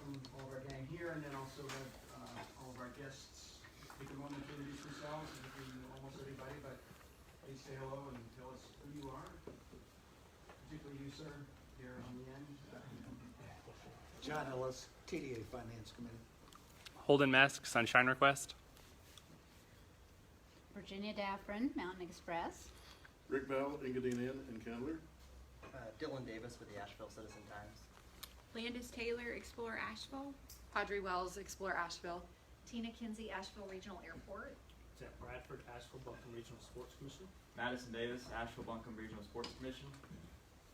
welcome all of our gang here, and then also have all of our guests take a moment to introduce themselves. I think we know almost everybody, but please say hello and tell us who you are. Particularly you, sir, here on the end. John Ellis, TDA Finance Committee. Holden Mask, Sunshine Request. Virginia Daffrin, Mountain Express. Rick Bell, Engadine Inn and Candler. Dylan Davis with the Asheville Citizen Times. Landis Taylor, Explore Asheville. Audrey Wells, Explore Asheville. Tina Kinsey, Asheville Regional Airport. Zach Bradford, Asheville Buncombe Regional Sports Commission. Madison Davis, Asheville Buncombe Regional Sports Commission.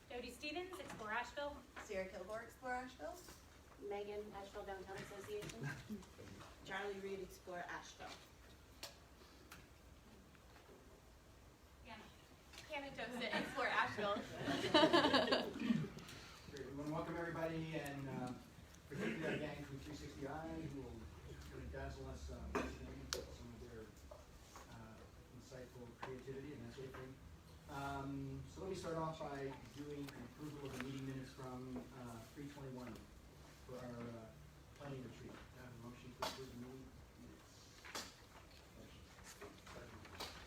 Jody Stevens, Explore Asheville. Sierra Kilgore, Explore Asheville. Megan, Asheville Downtown Association. Charlie Reed, Explore Asheville. Hannah Joseph, Explore Asheville. Great. We want to welcome everybody, and particularly our gang from 360i, who will really dazzle us with some of their insightful creativity and that sort of thing. So let me start off by doing an approval of the meeting minutes from 3/21 for our planning retreat. I have a motion to approve the meeting minutes.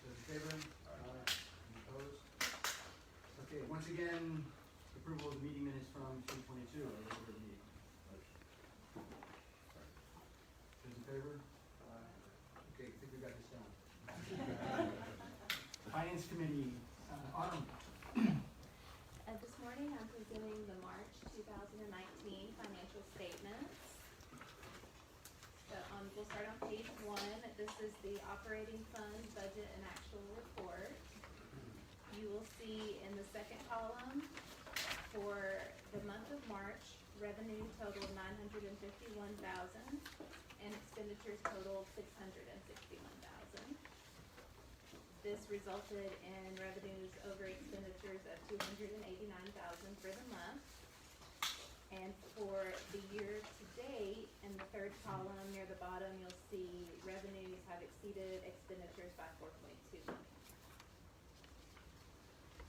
Those in favor? Any opposed? Okay, once again, approval of the meeting minutes from 3/22, our regular meeting. Those in favor? Okay, I think we got this down. Finance Committee, Autumn. This morning I'm presenting the March 2019 financial statements. So we'll start on page 1. This is the operating fund budget and actual report. You will see in the second column for the month of March, revenue totaled $951,000 and expenditures totaled $661,000. This resulted in revenues over expenditures of $289,000 for the month. And for the year to date, in the third column near the bottom, you'll see revenues have exceeded expenditures by $4.2 million.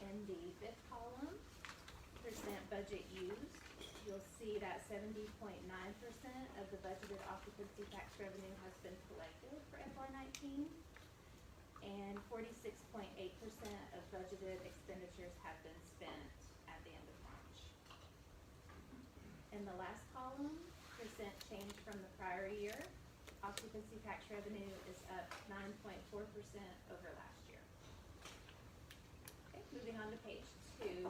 In the fifth column, percent budget used, you'll see that 70.9% of the budgeted occupancy tax revenue has been collected for FY19, and 46.8% of budgeted expenditures have been spent at the end of March. In the last column, percent change from the prior year, occupancy tax revenue is up 9.4% over last year. Okay, moving on to page 2.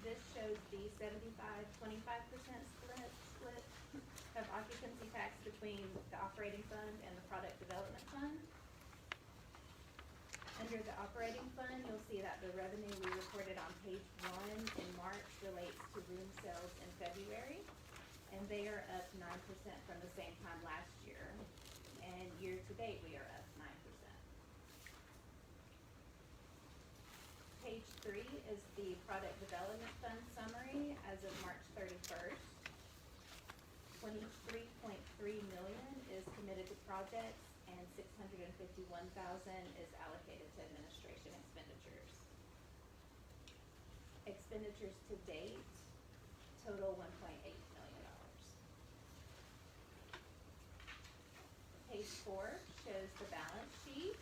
This shows the 75-25% split of occupancy tax between the operating fund and the product development fund. Under the operating fund, you'll see that the revenue we reported on page 1 in March relates to room sales in February, and they are up 9% from the same time last year. And year to date, we are up 9%. Page 3 is the product development fund summary as of March 31st. $23.3 million is committed to projects, and $651,000 is allocated to administration expenditures. Expenditures to date total $1.8 million. Page 4 shows the balance sheet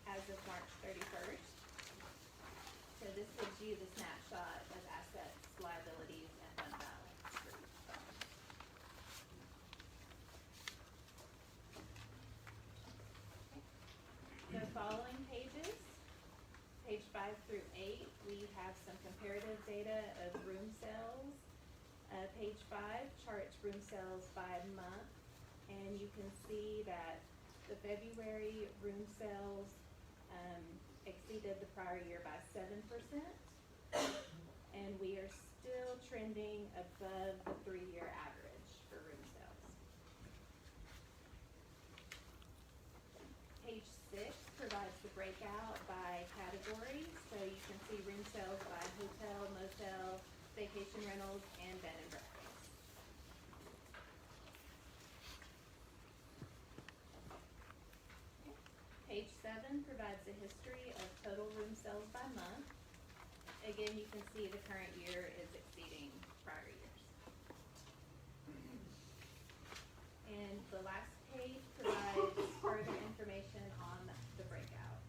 as of March 31st. So this gives you the snapshot of assets, liabilities, and fund balance for each fund. The following pages, page 5 through 8, we have some comparative data of room sales. Page 5 charts room sales by month, and you can see that the February room sales exceeded the prior year by 7%, and we are still trending above the 3-year average for room sales. Page 6 provides the breakout by category, so you can see room sales by hotel, motel, vacation rentals, and bed and breakfast. Page 7 provides a history of total room sales by month. Again, you can see the current year is exceeding prior years. And the last page provides further information on the breakout.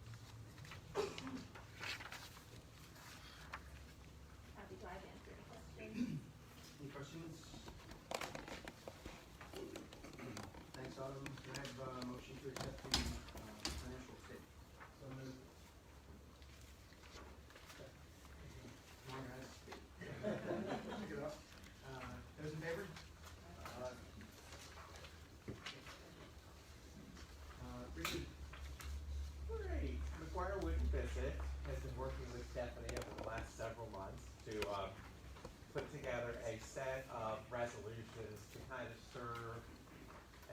I'll be glad to answer any questions. Any questions? Thanks, Autumn. Do I have a motion to accept the financial statement? So moved. Long as. Pick it up. Those in favor? Richard? Great. McGuire Wooden Visit has been working with Stephanie over the last several months to put together a set of resolutions to kind of serve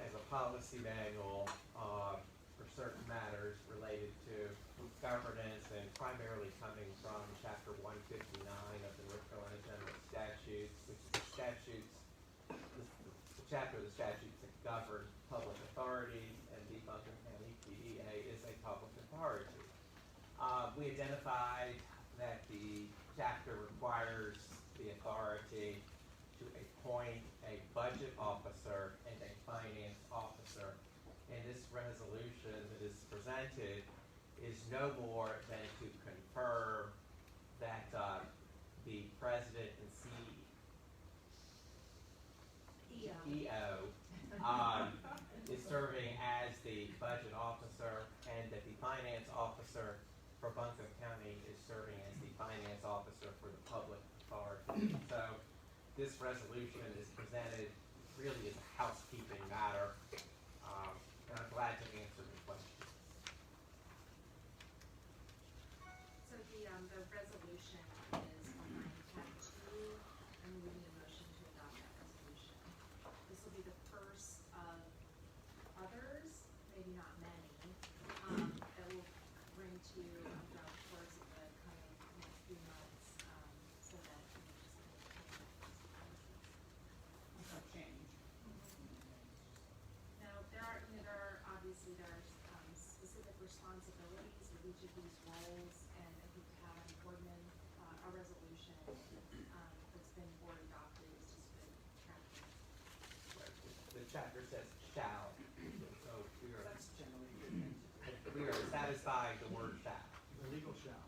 as a policy manual for certain matters related to governance and primarily coming from Chapter 159 of the North Carolina General Statutes, which is the chapter of the statutes that govern public authorities, and the Buncombe County PDA is a public authority. We identified that the chapter requires the authority to appoint a budget officer and a finance officer. And this resolution that is presented is no more than to confirm that the president and CEO is serving as the budget officer, and that the finance officer for Buncombe County is serving as the finance officer for the public authority. So this resolution is presented really as a housekeeping matter, and I'm glad to answer the questions. So the resolution is on line tab 2, and we need a motion to adopt that resolution. This will be the first of others, maybe not many, that will bring to throughout the course of the coming next few months, so that we just Change. Now, there are obviously specific responsibilities with each of these roles, and I think to have an ordinance, a resolution that's been board adopted is just good practice. The chapter says shall, so That's generally a good thing. we are satisfying the word shall. The legal shall.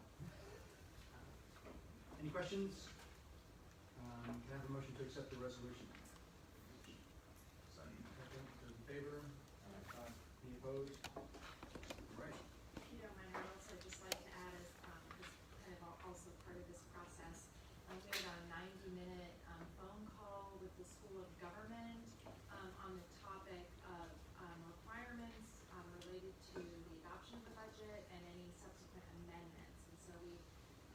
Any questions? Can I have a motion to accept the resolution? Second. Those in favor? Any opposed? All right. If you don't mind, I'd also just like to add, as this kind of also part of this process, we had a 90-minute phone call with the School of Government on the topic of requirements related to the adoption of the budget and any subsequent amendments. And so we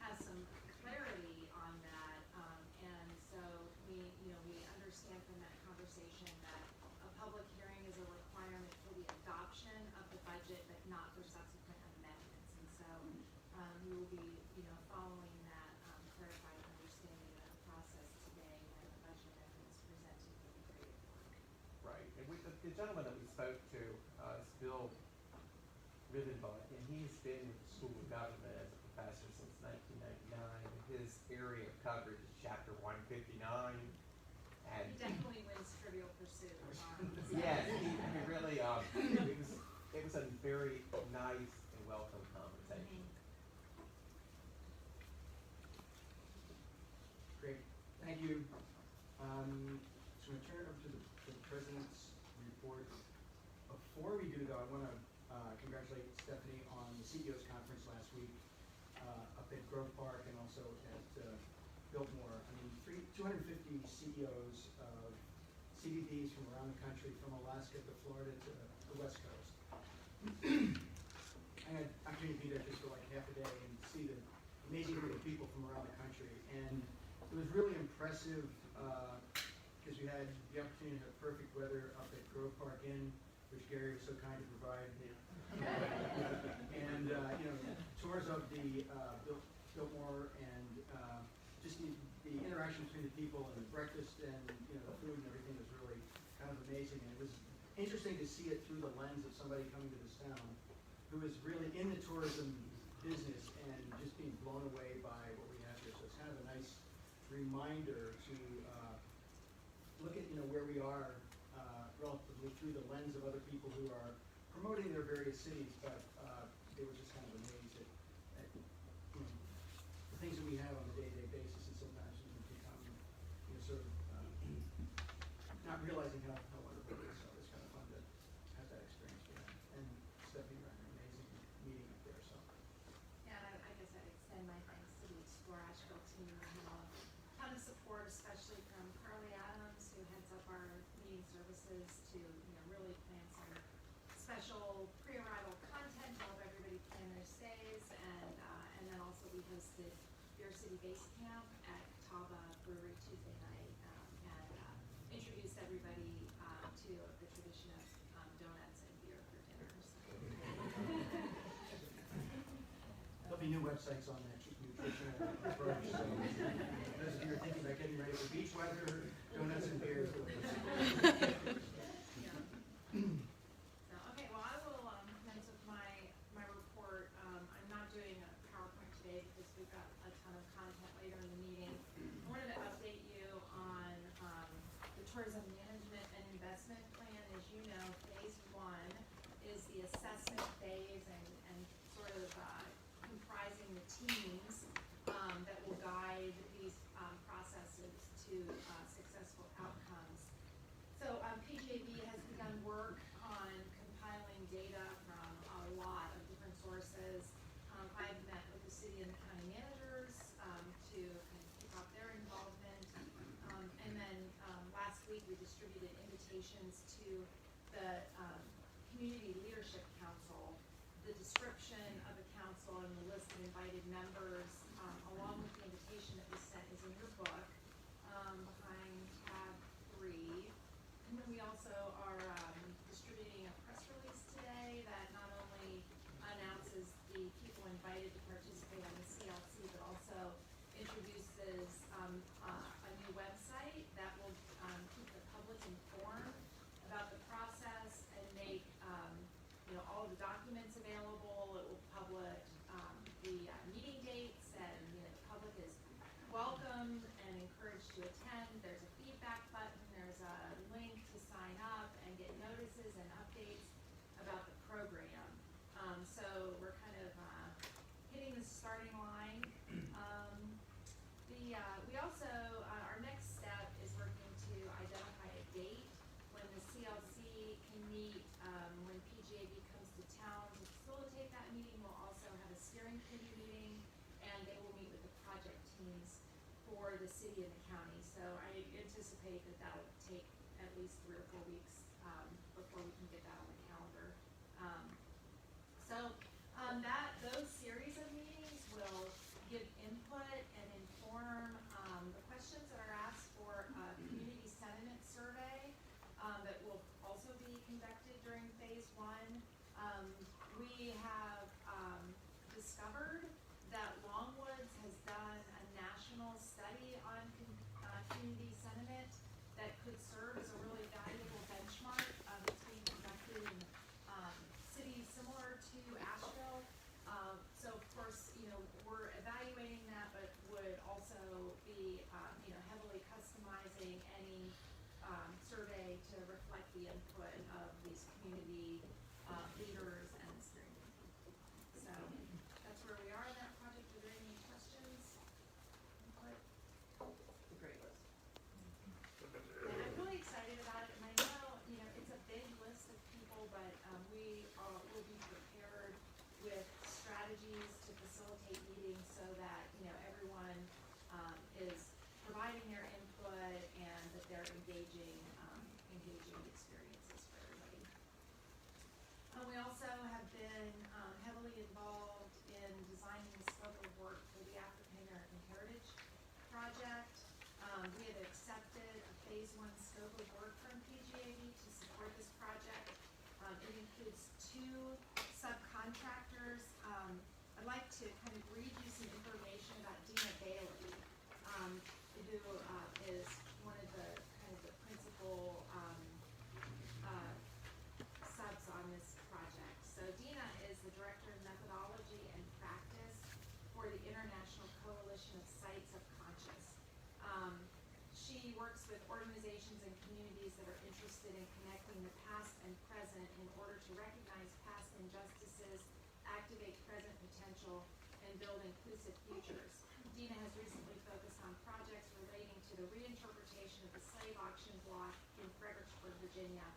have some clarity on that, and so we understand from that conversation that a public hearing is a requirement for the adoption of the budget, but not for subsequent amendments. And so we will be, following that clarified understanding of that process today when the budget amendment is presented for the grade work. Right, and the gentleman that we spoke to is Bill Rivenbach, and he's been with the School of Government as a professor since 1999. His area of coverage is Chapter 159. And He definitely wins Trivial Pursuit. yes, he really, it was a very nice and welcome conversation. Great. Thank you. So I'm going to turn it over to the president's report. Before we do, though, I want to congratulate Stephanie on the CEO's conference last week up at Grove Park and also at Biltmore. I mean, 250 CEOs of CDPs from around the country, from Alaska to Florida to the West Coast. I had an opportunity to be there just for like half a day and see the amazing group of people from around the country. And it was really impressive because we had the opportunity to have perfect weather up at Grove Park Inn, which Gary was so kind to provide. And tours of the Biltmore and just the interaction between the people and the breakfast and the food and everything was really kind of amazing. And it was interesting to see it through the lens of somebody coming to this town who is really in the tourism business and just being blown away by what we have here. So it's kind of a nice reminder to look at where we are relative through the lens of other people who are promoting their various cities, but they were just kind of amazed at the things that we have on a day-to-day basis, and sometimes we can become sort of not realizing how wonderful it is. So it's kind of fun to have that experience with them. And Stephanie ran an amazing meeting up there. So Yeah, I guess I'd extend my thanks to the Explore Asheville team. A ton of support, especially from Carly Adams, who heads up our meeting services, to really plan some special pre-arrival content to help everybody plan their stays, and then also we hosted Beer City Base Camp at Catawba Brewery Tuesday night, and introduced everybody to the tradition of donuts and beer for dinner. there'll be new websites on that nutritional approach. So those of you who are thinking about getting ready for beach weather, donuts and beer. Okay, well, I will commence with my report. I'm not doing a PowerPoint today because we've got a ton of content later in the meeting. I wanted to update you on the tourism management and investment plan. As you know, phase 1 is the assessment phase and sort of comprising the teams that will guide these processes to successful outcomes. So PGAB has begun work on compiling data from a lot of different sources. I've met with the city and the county managers to kind of kick off their involvement. And then last week we distributed invitations to the Community Leadership Council. The description of the council and the list of invited members, along with the invitation that we sent, is in your book behind tab 3. And then we also are distributing a press release today that not only announces the people invited to participate on the CLC, but also introduces a new website that will keep the public informed about the process and make all of the documents available. It will publish the meeting dates, and the public is welcome and encouraged to attend. There's a feedback button. There's a link to sign up and get notices and updates about the program. So we're kind of hitting the starting line. We also, our next step is working to identify a date when the CLC can meet. When PGAB comes to town to facilitate that meeting, we'll also have a steering committee meeting, and they will meet with the project teams for the city and the county. So I anticipate that will take at least 3 or 4 weeks before we can get that on the calendar. Those series of meetings will give input and inform the questions that are asked for a community sentiment survey that will also be conducted during phase 1. We have discovered that Longwoods has done a national study on community sentiment that could serve as a really valuable benchmark. It's being conducted in cities similar to Asheville. So of course, we're evaluating that, but would also be heavily customizing any survey to reflect the input of these community leaders and steering committee. So that's where we are in that project. Are there any questions? Input? Great list. And I'm really excited about it, and I know, it's a big list of people, but we will be prepared with strategies to facilitate meetings so that, everyone is providing their input and that they're engaging experiences for everybody. We also have been heavily involved in designing the scope of work for the African American Heritage Project. We have accepted a phase 1 scope of work from PGAB to support this project. It includes 2 subcontractors. I'd like to kind of read you some information about Dina Bailey, who is one of the principal subs on this project. So Dina is the Director of Methodology and Practice for the International Coalition of Sites of Conscience. She works works with organizations and communities that are interested in connecting the past and present in order to recognize past injustices, activate present potential, and build inclusive futures. Dina has recently focused on projects relating to the reinterpretation of the slave auction block in Fredericksburg, Virginia,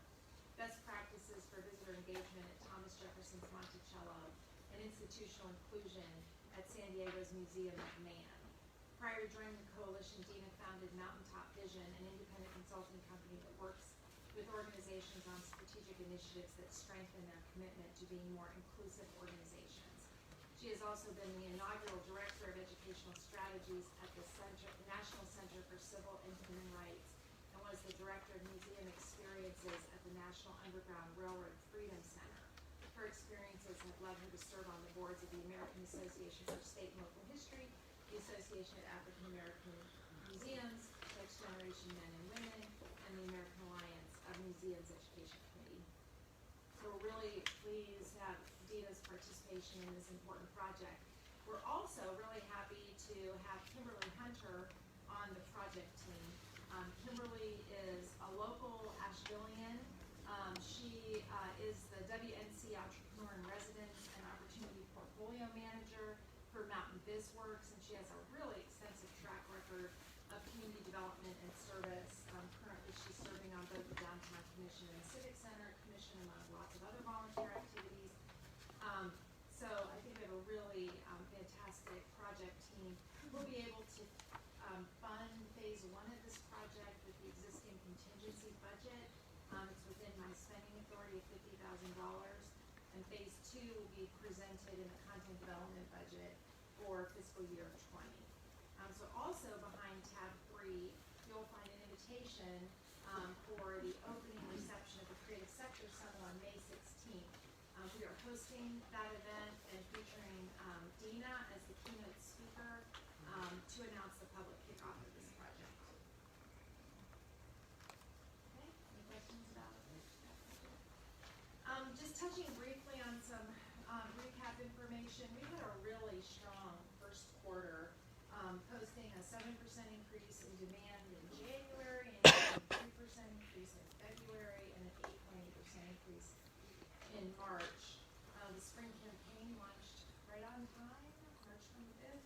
best practices for visitor engagement at Thomas Jefferson's Monticello, and institutional inclusion at San Diego's Museum of Man. Prior to joining the coalition, Dina founded Mountaintop Vision, an independent consulting company that works with organizations on strategic initiatives that strengthen their commitment to being more inclusive organizations. She has also been the inaugural Director of Educational Strategies at the National Center for Civil and Human Rights, and was the Director of Museum Experiences at the National Underground Railroad Freedom Center. Her experiences have led her to serve on the boards of the American Association for State and Local History, the Association of African American Museums, Next Generation Men and Women, and the American Alliance of Museums Education Committee. So we're really pleased to have Dina's participation in this important project. We're also really happy to have Kimberly Hunter on the project team. Kimberly is a local Ashevillean. She is the WNC Entrepreneur in Residence and Opportunity Portfolio Manager for Mountain BizWorks, and she has a really extensive track record of community development and service. Currently, she's serving on both the Downtown Commission and the Civic Center Commission, among lots of other volunteer activities. So I think we have a really fantastic project team. We'll be able to fund phase 1 of this project with the existing contingency budget. It's within my spending authority of $50,000, and phase 2 will be presented in the content development budget for fiscal year 20. So also behind tab 3, you'll find an invitation for the opening reception of the Creative Sector Summit on May 16th. We are hosting that event and featuring Dina as the keynote speaker to announce the public kickoff of this project. Okay, any questions about it? Just touching briefly on some recap information. We had a really strong first quarter, posting a 7% increase in demand in January, and a 3% increase in February, and an 8.8% increase in March. The spring campaign launched right on time, March 25th.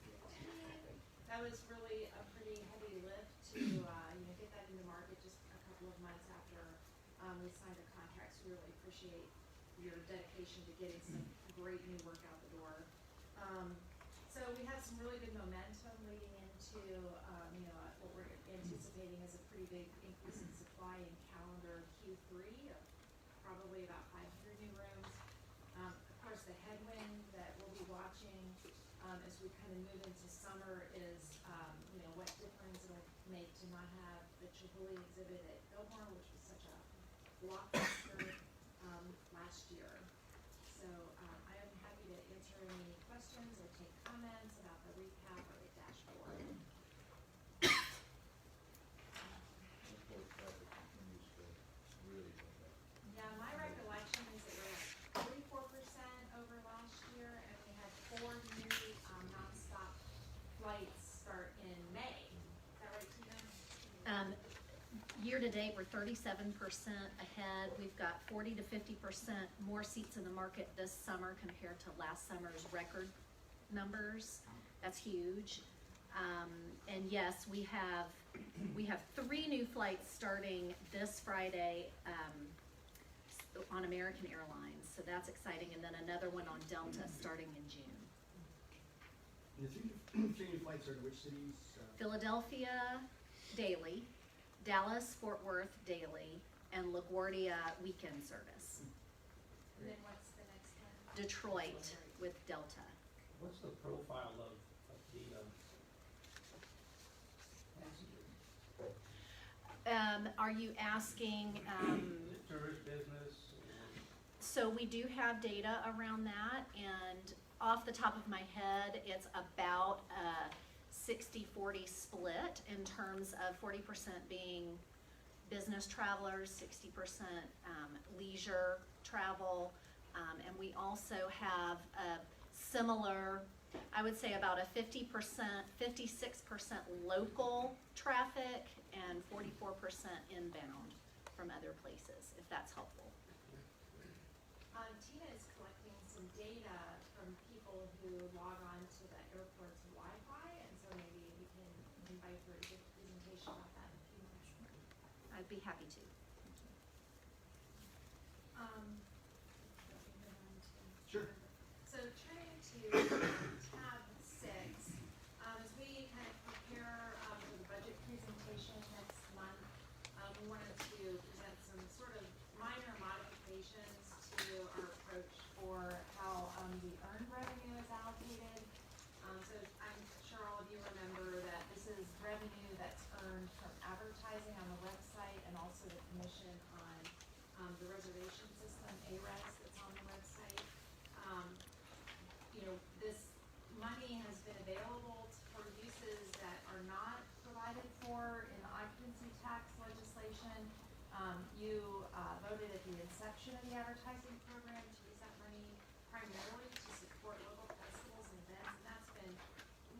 That was really a pretty heavy lift to get that into market just a couple of months after we signed our contracts. We really appreciate your dedication to getting some great new work out the door. So we have some really good momentum leading into what we're anticipating is a pretty big increase in supply in calendar Q3, of probably about 500 new rooms. Of course, the headwind that we'll be watching as we kind of move into summer is what difference it'll make to not have the Chihuly exhibit at Fillmore, which was such a blockbuster last year. So I am happy to answer any questions or take comments about the recap or the dashboard. Yeah, my recollection is that we're like 44% over last year, and we had 4 new nonstop flights start in May. Is that right, Tina? Year to date, we're 37% ahead. We've got 40 to 50% more seats in the market this summer compared to last summer's record numbers. That's huge. And yes, we have 3 new flights starting this Friday on American Airlines, so that's exciting, and then another one on Delta starting in June. And the 3 new flights are to which cities? Philadelphia daily, Dallas, Fort Worth daily, and LaGuardia weekend service. And then what's the next one? Detroit with Delta. What's the profile of the passengers? Are you asking, Is it tourist business? so we do have data around that, and off the top of my head, it's about a 60-40 split in terms of 40% being business travelers, 60% leisure travel, and we also have a similar I would say about a 50%, 56% local traffic and 44% inbound from other places, if that's helpful. Tina is collecting some data from people who log on to the airport's Wi-Fi, and so maybe we can invite her to give a presentation about that in a few minutes. I'd be happy to. Sure. So turning to tab 6, as we kind of prepare for the budget presentation next month, we wanted to present some sort of minor modifications to our approach for how the earned revenue is allocated. So I'm sure all of you remember that this is revenue that's earned from advertising on the website and also the commission on the reservation system, ARES, that's on the website. This money has been available for uses that are not provided for in the occupancy tax legislation. You voted at the inception of the advertising program to use that money primarily to support local festivals and events, and that's been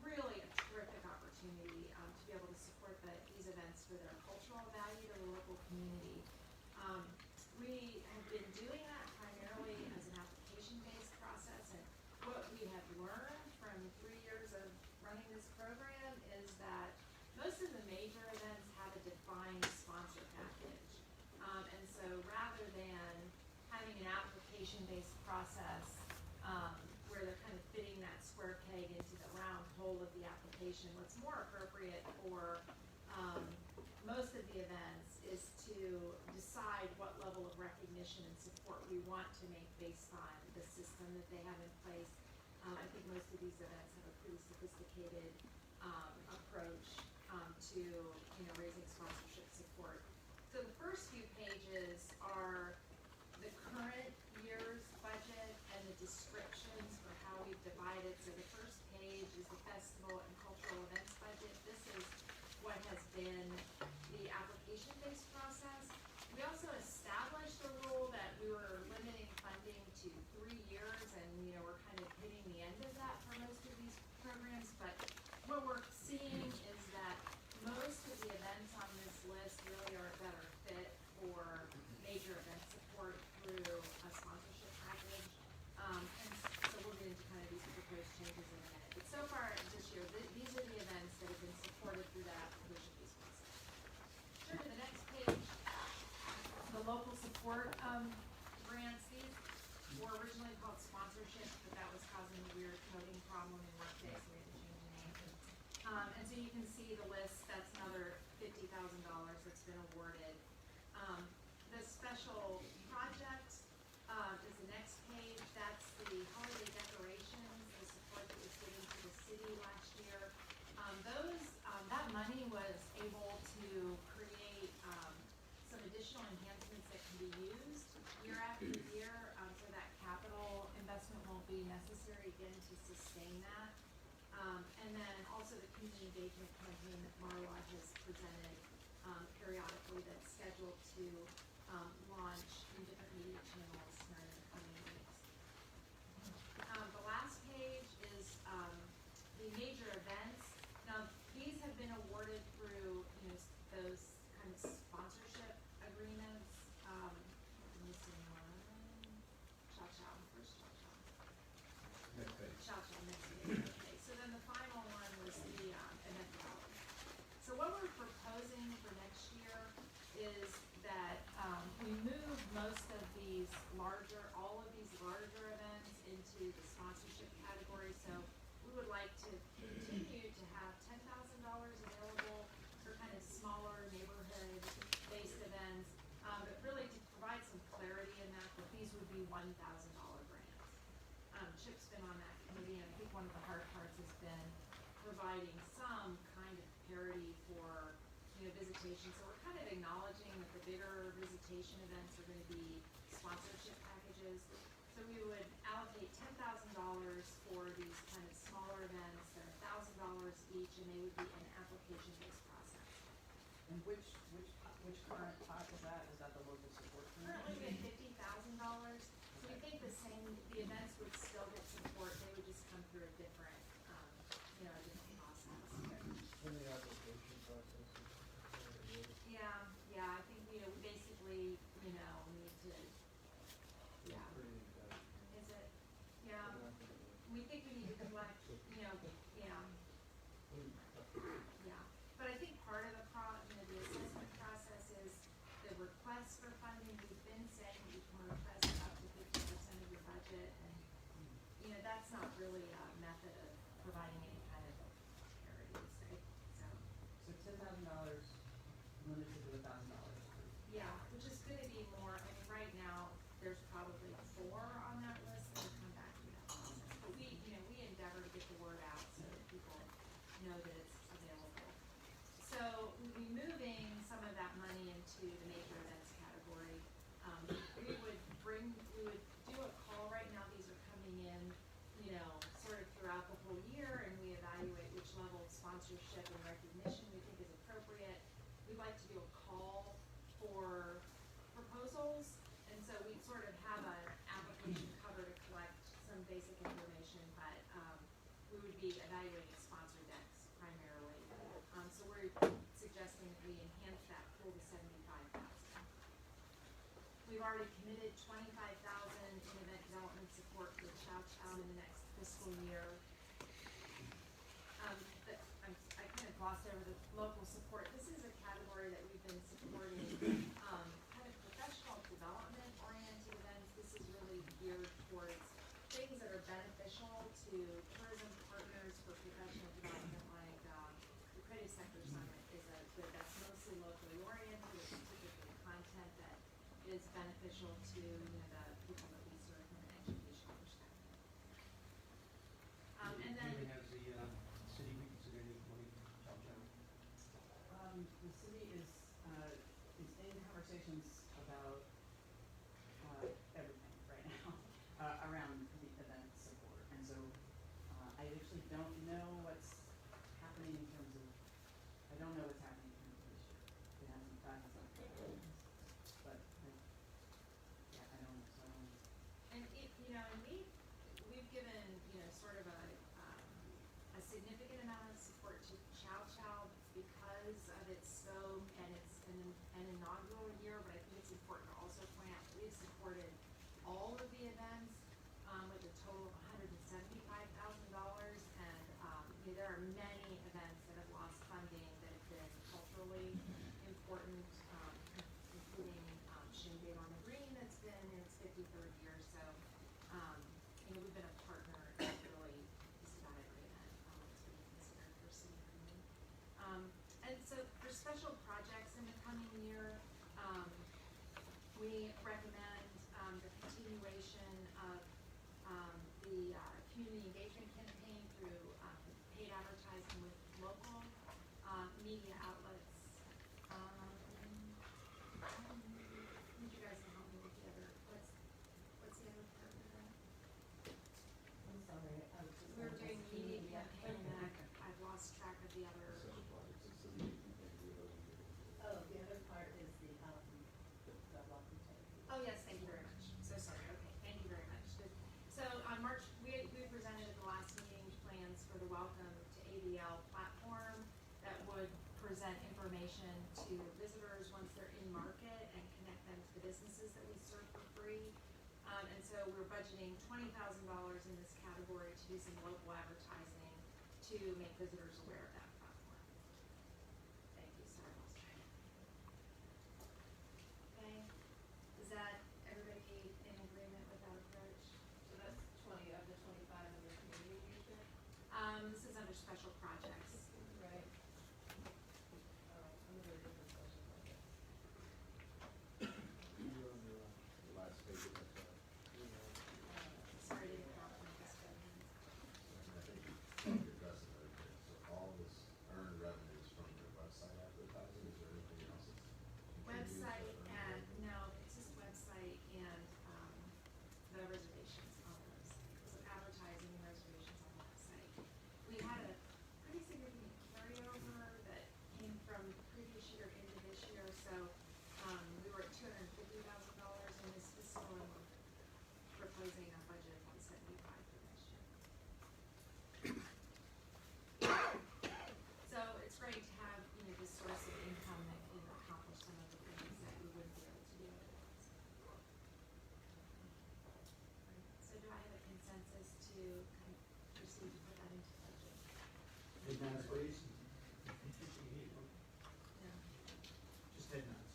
really a terrific opportunity to be able to support these events for their cultural value to the local community. We have been doing that primarily as an application-based process, and what we have learned from 3 years of running this program is that most of the major events have a defined sponsor package. And so rather than having an application-based process where they're kind of fitting that square peg into the round hole of the application, what's more appropriate for most of the events is to decide what level of recognition and support we want to make based on the system that they have in place. I think most of these events have a pretty sophisticated approach to raising sponsorship support. So the first few pages are the current year's budget and the descriptions for how we've divided. So the first page is the festival and cultural events budget. This is what has been the application-based process. We also established a rule that we were limiting funding to 3 years, and we're kind of hitting the end of that for most of these programs. But what we're seeing is that most of the events on this list really are a better fit for major event support through a sponsorship package. And so we'll get into kind of these proposed changes in a minute. But so far this year, these are the events that have been supported through that application-based process. Turn to the next page. The local support grants. These were originally called sponsorship, but that was causing a weird coding problem in Workday, so we had to change the name. And so you can see the list. That's another $50,000 that's been awarded. The special projects is the next page. That's the holiday decorations, the support that was given to the city last year. That money was able to create some additional enhancements that can be used year after year, so that capital investment won't be necessary again to sustain that. And then also the community engagement campaign that Marwa has presented periodically that's scheduled to launch in different media channels in the coming weeks. The last page is the major events. Now, these have been awarded through those kind of sponsorship agreements. Missing one. Cha-Cha, first Cha-Cha. Next page. Cha-Cha, next page. Okay, so then the final one was the event development. So what we're proposing for next year is that we move most of these all of these larger events into the sponsorship category. So we would like to continue to have $10,000 available for kind of smaller neighborhood-based events, but really to provide some clarity in that these would be $1,000 grants. Chip's been on that committee, and I think one of the hard parts has been providing some kind of parity for visitation. So we're kind of acknowledging that the bigger visitation events are going to be sponsorship packages. So we would allocate $10,000 for these kind of smaller events. They're $1,000 each, and they would be an application-based process. And which current pot is that? Is that the local support? Currently we have $50,000. So we think the events would still get support. They would just come through a different you know, a different process. In the application process. Yeah, I think, you know, we basically, you know, need to, yeah. Is it? Yeah. We think we need to collect, you know, yeah. Yeah, but I think part of the you know, the assessment process is the request for funding. We've been saying you can request up to 50% of your budget, and, you know, that's not really a method of providing any kind of parity, so. So $10,000 limited to $1,000. Yeah, which is gonna be more, I mean, right now, there's probably 4 on that list that will come back through that process. But we, you know, we endeavor to get the word out so that people know that it's available. So we'll be moving some of that money into the major events category. We would do a call right now, these are coming in, you know, sort of throughout the whole year, and we evaluate which level of sponsorship and recognition we think is appropriate. We'd like to do a call for proposals, and so we sort of have an application cover to collect some basic information, but we would be evaluating sponsor decks primarily. So we're suggesting that we enhance that pool to $75,000. We've already committed $25,000 in event development support for Chow Chow in the next fiscal year. I kind of glossed over the local support. This is a category that we've been supporting, kind of professional development oriented events. This is really geared towards things that are beneficial to tourism partners for professional development, like the Creative Sector Summit is that's mostly locally oriented. It's typically content that is beneficial to, you know, the people that we serve from an educational perspective. And then Even has the city reconsidering money for Chow Chow? The city is in conversations about everything right now around the event support, and so I actually don't know what's happening in terms of, I don't know what's happening in terms of this year. It hasn't, that hasn't happened. But, yeah, I don't know, so I don't know. And you know, and we've given, you know, sort of a significant amount of support to Chow Chow because of its scope and it's an inaugural year, but I think it's important to also point out that we've supported all of the events with a total of $175,000, and you know, there are many events that have lost funding that have been culturally important, including Shindig on the Green that's been in its 53rd year. So you know, we've been a partner in really just about every event that's been considered for city funding. And so for special projects in the coming year, we recommend the continuation of the community engagement campaign through paid advertising with local media outlets. Would you guys help me with the other, what's the other part of that? I'm sorry, We're doing media campaign, and I've lost track of the other. Oh, the other part is the welcome to. Oh, yes, thank you very much. So sorry, okay, thank you very much. So on March, we presented at the last meeting plans for the Welcome to ABL platform that would present information to visitors once they're in market and connect them to the businesses that we serve for free. And so we're budgeting $20,000 in this category to do some local advertising to make visitors aware of that platform. Thank you, sorry, I lost track. Okay, is that everybody in agreement with that approach? So that's 20 of the 25 under community engagement? This is under special projects. Right. Under a different special project. You're on the last page of that. Sorry to interrupt my discussion. I think you're addressing everything, so all this nods, please. Just head nods.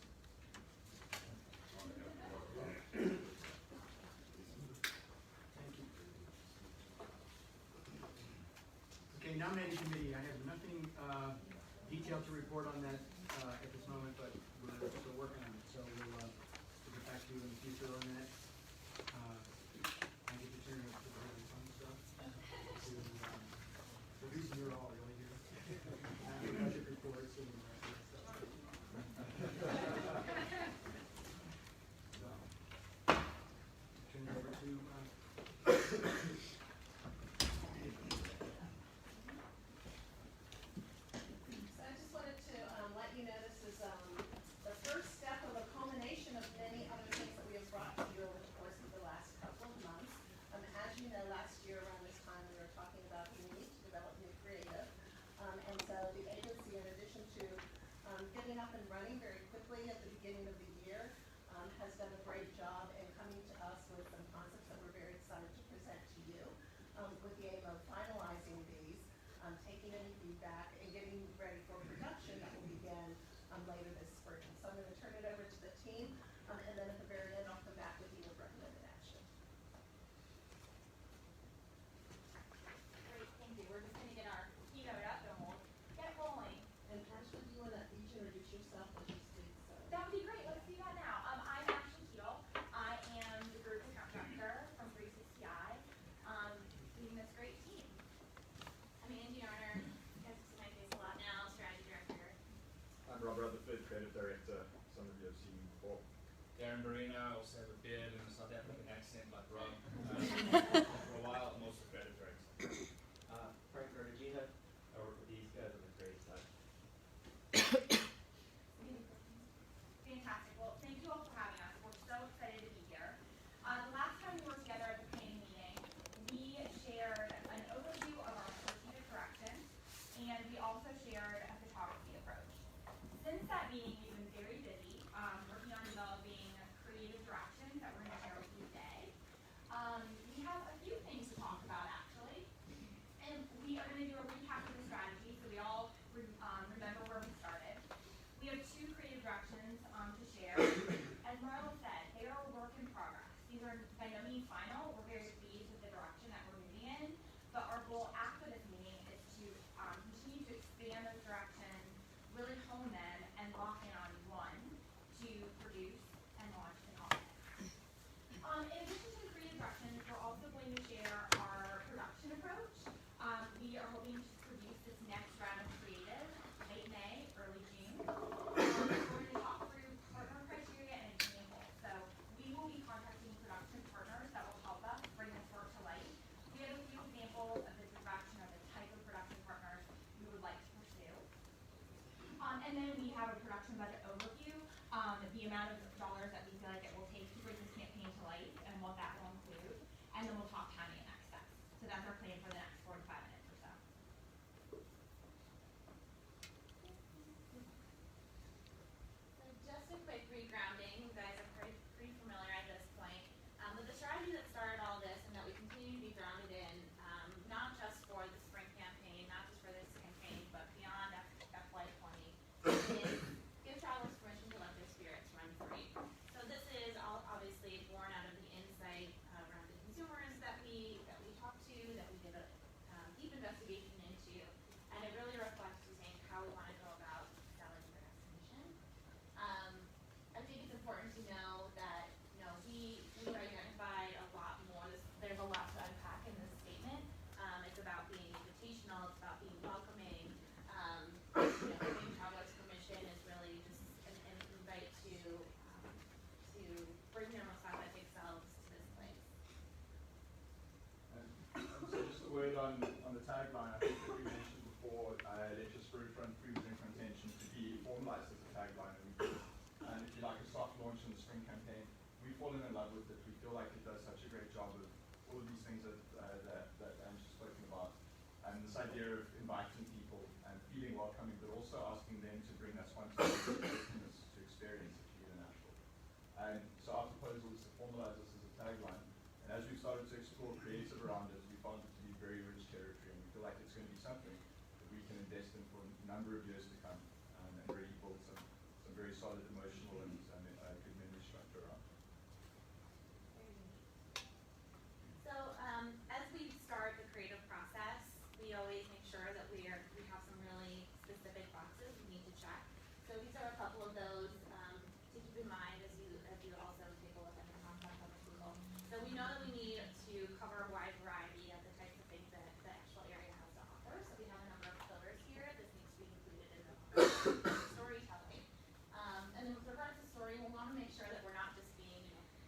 Thank you. Okay, nominating committee, I have nothing detailed to report on that at this moment, but we're still working on it, so we'll get back to you in the future on that. I get to turn it to the really fun stuff. The reason you're all really here. Budget reports and the rest of that stuff. Turn it over to So I just wanted to let you know this is the first step of a culmination of many other things that we have brought to you over the course of the last couple of months. As you know, last year around this time we were talking about the need to develop new creative. And so the agency, in addition to getting up and running very quickly at the beginning of the year, has done a great job in coming to us with some concepts that we're very excited to present to you, with the aim of finalizing these, taking any feedback, and getting ready for production that will begin later this spring. So I'm going to turn it over to the team, and then at the very end I'll come back with you with recommended action. Great, thank you. We're just gonna get our keynote up and we'll get rolling. And Ashley, do you want to each introduce yourself as you speak? So. That would be great. Let's do that now. I'm Ashley Keetle. I am the group account director from 360i, leading this great team. I'm Angie Arner. You guys have seen my face a lot now, strategy director. I'm Rob Rutherford, creative director. Some of you have seen me before. Darren Barina, I also have a beard and a South African accent like Rob. For a while, I'm also creative director. Frank Regina, I work with these guys on the creative side. Fantastic. Well, thank you all for having us. We're so excited to be here. The last time we were together at the planning meeting, we shared an overview of our strategic direction, and we also shared a photography approach. Since that meeting, we've been very busy working on developing creative directions that we're going to share with you today. We have a few things to talk about, actually. And we are going to do a recap of the strategy so we all remember where we started. We have two creative directions to share. As Marla said, they are a work in progress. These are by no means final. We're very pleased with the direction that we're moving in. But our goal after this meeting is to continue to expand those directions, really hone them, and lock in on one to produce and launch in August. In addition to the creative directions, we're also going to share our production approach. We are hoping to produce this next round of creative late May, early June. We're going to talk through partner criteria and examples. So we will be contacting production partners that will help us bring this work to life. We have a few examples of the direction of the type of production partners we would like to pursue. And then we have a production budget overview, the amount of dollars that we feel like it will take to bring this campaign to life and what that will include. And then we'll talk timing and next steps. So that's our plan for the next 45 minutes or so. So just a quick re-grounding. You guys are pretty familiar at this point with the strategy that started all this and that we continue to be grounded in, not just for the spring campaign, not just for this campaign, but beyond FY20, is give travelers permission to let their spirits run free. So this is all obviously born out of the insight around the consumers that we talked to, that we did a deep investigation into, and it really reflects, we think, how we want to go about selling your destination. I think it's important to know that we've identified a lot more. There's a lot to unpack in this statement. It's about being invitational. It's about being welcoming. Giving travelers permission is really just an invite to bring their most authentic selves to this place. And so just a word on the tagline. I think that we mentioned before, let your spirit run free within contention to be formalized as a tagline. And if you like a soft launch in the spring campaign, we've fallen in love with it. We feel like it does such a great job of all of these things that Angie's spoken about. And this idea of inviting people and feeling welcoming, but also asking them to bring that spontaneous openness to experience if you're international. And so our proposal is to formalize this as a tagline. And as we've started to explore creative around it, we found it to be very rich territory, and we feel like it's going to be something that we can number of years to come, and really build some very solid emotional and good memory structure around. So as we start the creative process, we always make sure that we have some really specific boxes we need to check. So these are a couple of those to keep in mind as you also take a look at the concept of approval. So we know that we need to cover a wide variety of the types of things that the actual area has to offer. So we have a number of pillars here. This needs to be included in the storytelling. And then with regards to story, we'll want to make sure that we're not just being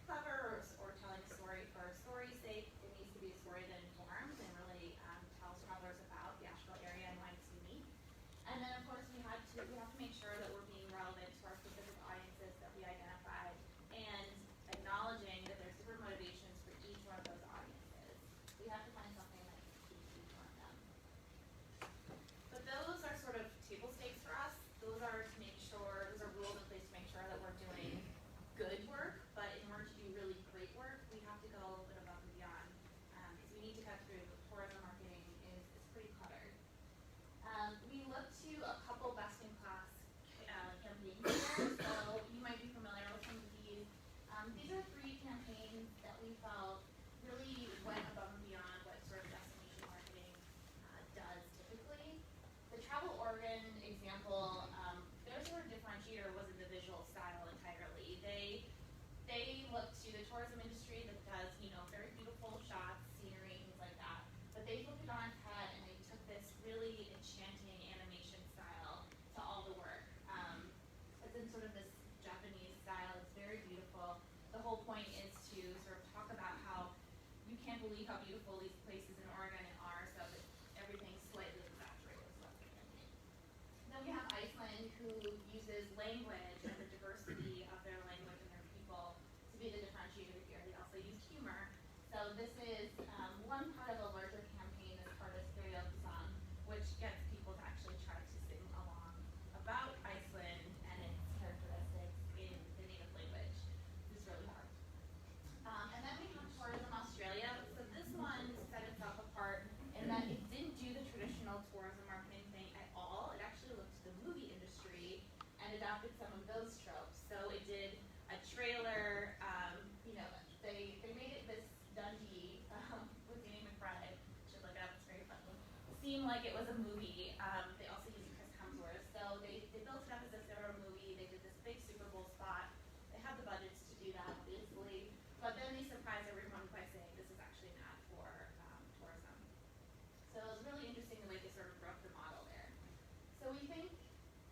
clever or telling a story for story's sake. It needs to be a story that informs and really tells travelers about the Asheville area and why it's unique. And then of course we have to make sure that we're being relevant to our specific audiences that we identified and acknowledging that there's different motivations for each one of those audiences. We have to find something that keeps each one of them. But those are sort of table stakes for us. Those are rules in place to make sure that we're doing good work, but in order to do really great work, we have to go a little bit above and beyond, because we need to cut through. Tourism marketing is pretty cluttered. We look to a couple best-in-class campaigns here, so you might be familiar with some of these. These are 3 campaigns that we felt really went above and beyond what sort of destination marketing does typically. The Travel Oregon example, their sort of differentiator was in the visual style entirely. They look to the tourism industry that does, very beautiful shots, scenery, things like that. But they flipped it on its head and they took this really enchanting animation style to all the work. It's in sort of this Japanese style. It's very beautiful. The whole point is to sort of talk about how you can't believe how beautiful these places in Oregon are, so that everything's slightly exaggerated is what they can. Then we have Iceland, who uses language and the diversity of their language and their people to be the differentiator here. They also use humor. So this is one part of a larger campaign as part of Stereo Song, which gets people to actually try to sing along about Iceland and its characteristics in the native language. It's really hard. And then we have Tourism Australia. So this one set itself apart in that it didn't do the traditional tourism marketing thing at all. It actually looked to the movie industry and adopted some of those tropes. So it did a trailer, they made it this Dundee with Danny McBride. Should look it up, it's very funny. It seemed like it was a movie. They also used Chris Hemsworth. So they built it up as if they were a movie. They did this big Super Bowl spot. They had the budgets to do that, obviously. But then they surprised everyone by saying this is actually an ad for tourism. So it was really interesting the way they sort of broke the model there. So we think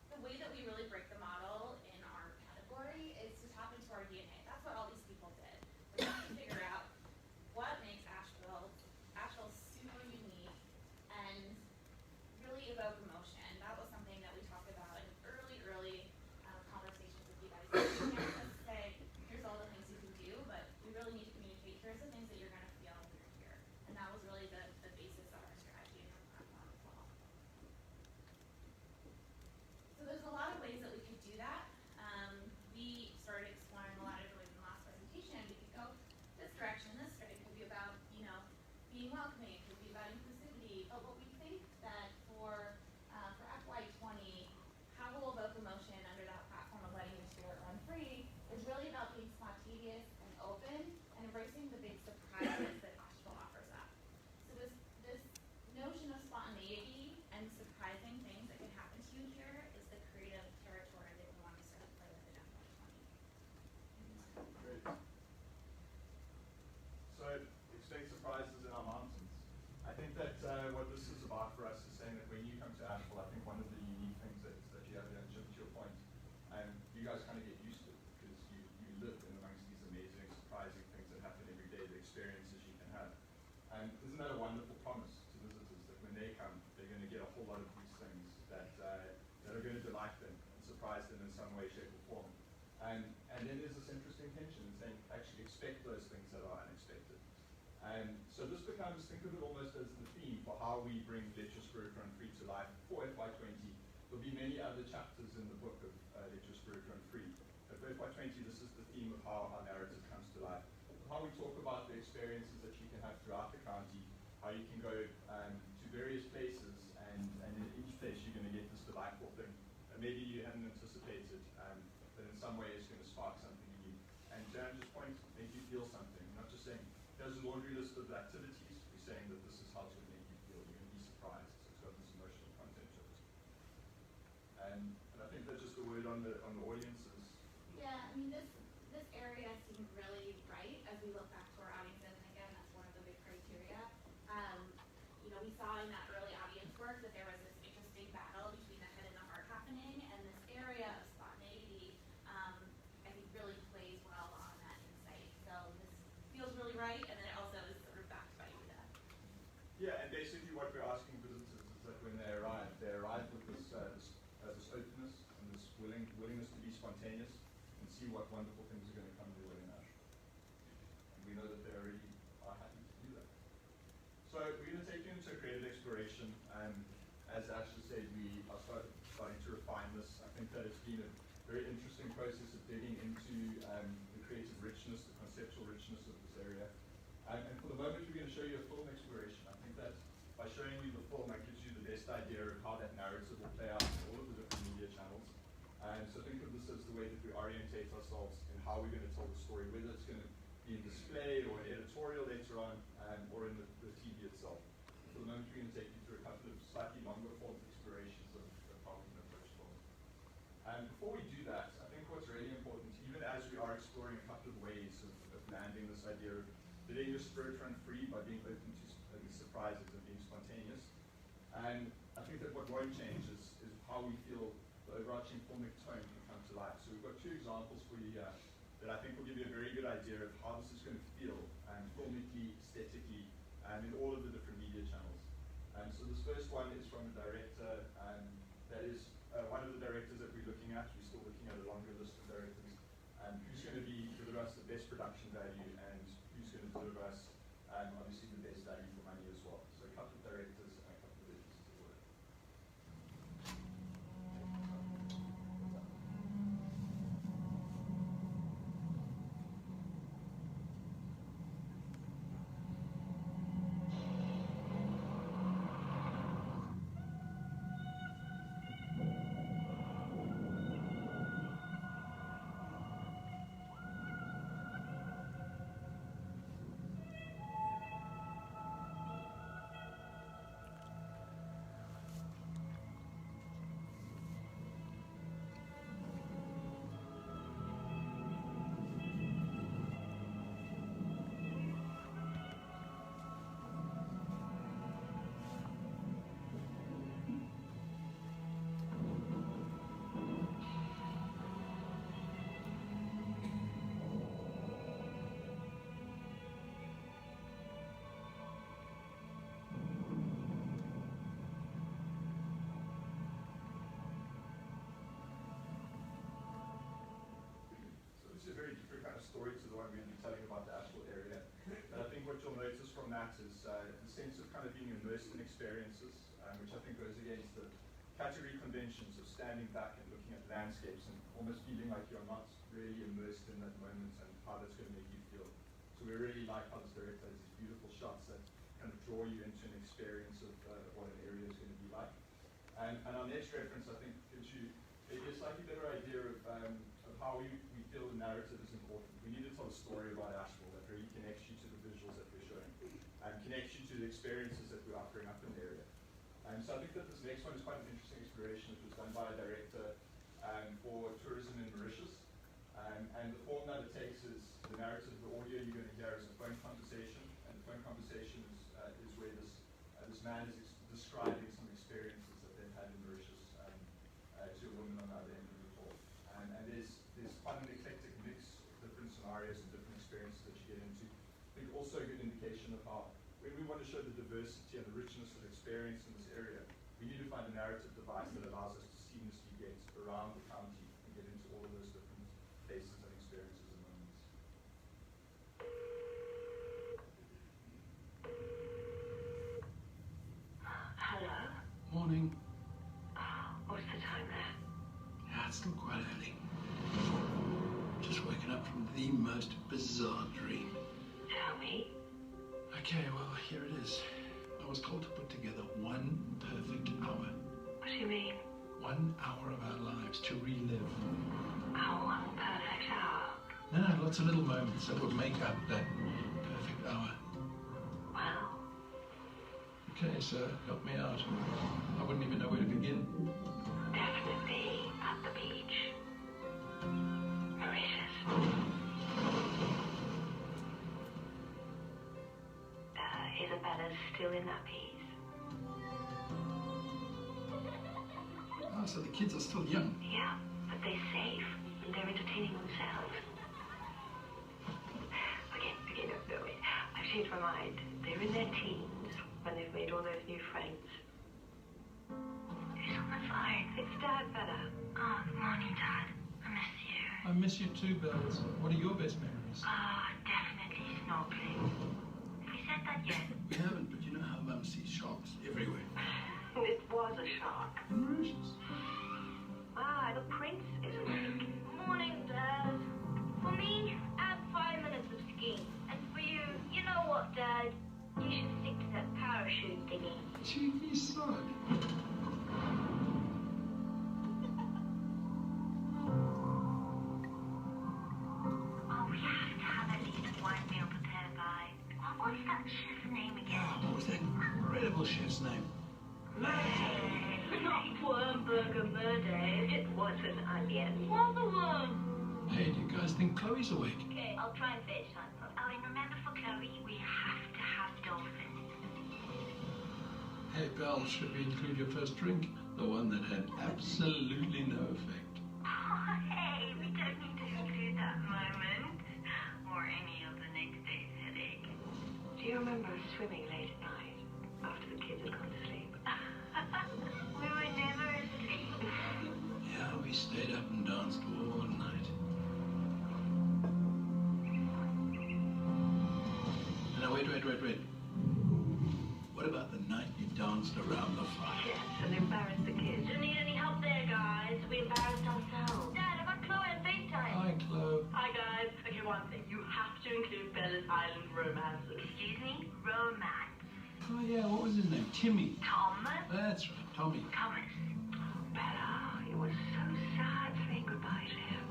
the way that we really break the model in our category is to tap into our DNA. That's what all these people did. We're trying to figure out what makes Asheville super unique and really evoke emotion. That was something that we talked about in early conversations with you guys. We can't just say, here's all the things you can do, but we really need to communicate, here's the things that you're going to feel when you're here. And that was really the basis of our strategy and our platform as well. So there's a lot of ways that we could do that. We started exploring a lot of ways in the last presentation. We could go this direction, this way. It could be about, being welcoming. It could be about inclusivity. But what we think that for FY20, how we'll evoke emotion under that platform of letting your spirit run free is really about being spontaneous and open and embracing the big surprises that Asheville offers up. So this notion of spontaneity and surprising things that can happen to you here is the creative territory that we want to start to play with in FY20. Great. So expect surprises in our mountains. I think that what this is about for us is saying that when you come to Asheville, I think one of the unique things that you have here, and Jim, to your point, you guys kind of get used to it because you live in amongst these amazing, surprising things that happen every day, the experiences you can have. And isn't that a wonderful promise to visitors that when they come, they're going to get a whole lot of these things that are going to delight them and surprise them in some way, shape, or form. And then there's this interesting tension in saying, actually expect those things that are unexpected. And so this becomes, think of it almost as the theme for how we bring Let Your Spirit Run Free to life for FY20. There'll be many other chapters in the book of Let Your Spirit Run Free. But for FY20, this is the theme of how our narrative comes to life. How we talk about the experiences that you can have throughout the county, how you can go to various places, and in each place you're going to get this delightful Jaren's point, make you feel something. We're not just saying, here's a laundry list of activities. We're saying that this is how it's going to make you feel. You're going to be surprised. So it's got this emotional content to it. And I think that's just a word on the audiences. Yeah, I mean, this area seemed really right as we look back to our audiences, and again, that's one of the big criteria. You know, we saw in that early audience work that there was this interesting battle between the head and the heart happening, and this area of spontaneity, I think really plays well on that insight. So this feels really right, and then it also is sort of backed by data. Yeah, and basically what we're asking visitors is that when they arrive with this openness and this willingness to be spontaneous and see what wonderful things are going to come their way in Asheville. And we know that they already are happy to do that. So we're going to take you into a creative exploration. As Ashley said, we are starting to refine this. I think that it's been a very interesting process of digging into the creative richness, the conceptual richness of this area. And for the moment, we're going to show you a film exploration. I think that by showing you the film, that gives you the best idea of how that narrative will play out in all of the different media channels. So think of this as the way that we orientate ourselves in how we're going to tell the story, whether it's going to be in display or an editorial later on, or in the TV itself. For the moment, we're going to take you through a couple of slightly longer form explorations of how we can approach film. And before we do that, I think what's really important, even as we are exploring a couple of ways of landing this idea of letting your spirit run free by being open to these surprises and being spontaneous. And I think that what won't change is how we feel the overarching filmic tone can come to life. So we've got two examples for you here that I think will give you a very good idea of how this is going to feel filmically, aesthetically, in all of the different media channels. So this first one is from a director that is one of the directors that we're looking at. We're still looking at a longer list of directors. Who's going to deliver us the best production value and who's going to deliver us obviously the best value for money as well. So a couple of directors and a couple of editors to work. Story to the one we're going to be telling about the Asheville area. But I think what you'll notice from that is the sense of kind of being immersed in experiences, which I think goes against the category conventions of standing back and looking at landscapes and almost feeling like you're not really immersed in that moment and how that's going to make you feel. So we really like how this director has these beautiful shots that kind of draw you into an experience of what an area is going to be like. And our next reference, I think, gives you maybe a slightly better idea of how we feel the narrative is important. We need to tell a story about Asheville that really connects you to the visuals that we're showing and connects you to the experiences that we're offering up in the area. So I think that this next one is quite an interesting exploration. It was done by a director for tourism in Mauritius. And the form that it takes is the narrative, the audio you're going to hear is a phone conversation, and the phone conversation is where this man is describing some experiences that they've had in Mauritius to a woman on the other end of the call. And there's quite an eclectic mix of different scenarios and different experiences that you get into. I think also a good indication of how, when we want to show the diversity and the richness of experience in this area, we need to find a narrative device that allows us to seamlessly get around the county and get into all of those different places and experiences and moments. Hello? Morning. What's the time there? Yeah, it's still quite early. Just waking up from the most bizarre dream. Tell me. Okay, well, here it is. I was told to put together one perfect hour. What do you mean? 1 hour of our lives to relive. Our one perfect hour. No, lots of little moments that would make up that perfect hour. Wow. Okay, so help me out. I wouldn't even know where to begin. Definitely at the beach. Mauritius. Isabella's still in that piece. Oh, so the kids are still young. Yeah, but they're safe and they're entertaining themselves. Okay, no, wait. I've changed my mind. They're in their teens when they've made all those new friends. Who's on the phone? It's Dad, Bella. Oh, good morning, Dad. I miss you. I miss you too, Bells. What are your best memories? Oh, definitely snorkeling. Have we said that yet? We haven't, but you know how Mum sees sharks everywhere. It was a shark. In Mauritius. Ah, the prince is awake. Morning, Dad. For me, add 5 minutes of skiing. And for you, you know what, Dad? You should stick to that parachute thingy. Cheeky son. Oh, we have to have at least one meal prepared by. What's that chef's name again? Oh, what was that incredible chef's name? Not Wormburger Murday. It was an onion. What's a worm? Hey, do you guys think Chloe's awake? Okay, I'll try and FaceTime her. Oh, and remember for Chloe, we have to have dolphins. Hey, Belle, should we include your first drink? The one that had absolutely no effect. Oh, hey, we don't need to include that moment. Or any of the next day's headache. Do you remember us swimming late at night after the kids had gone to sleep? We were never asleep. Yeah, we stayed up and danced all night. Now, wait. What about the night you danced around the fire? Yes, and embarrassed the kids. Didn't need any help there, guys. We embarrassed ourselves. Dad, I got Chloe on FaceTime. Hi, Chloe. Hi guys. Okay, one thing. You have to include Bella's Island romances. Excuse me? Romance. Oh, yeah, what was his name? Timmy. Thomas? That's right, Tommy. Thomas. Bella, it was so sad saying goodbye to him.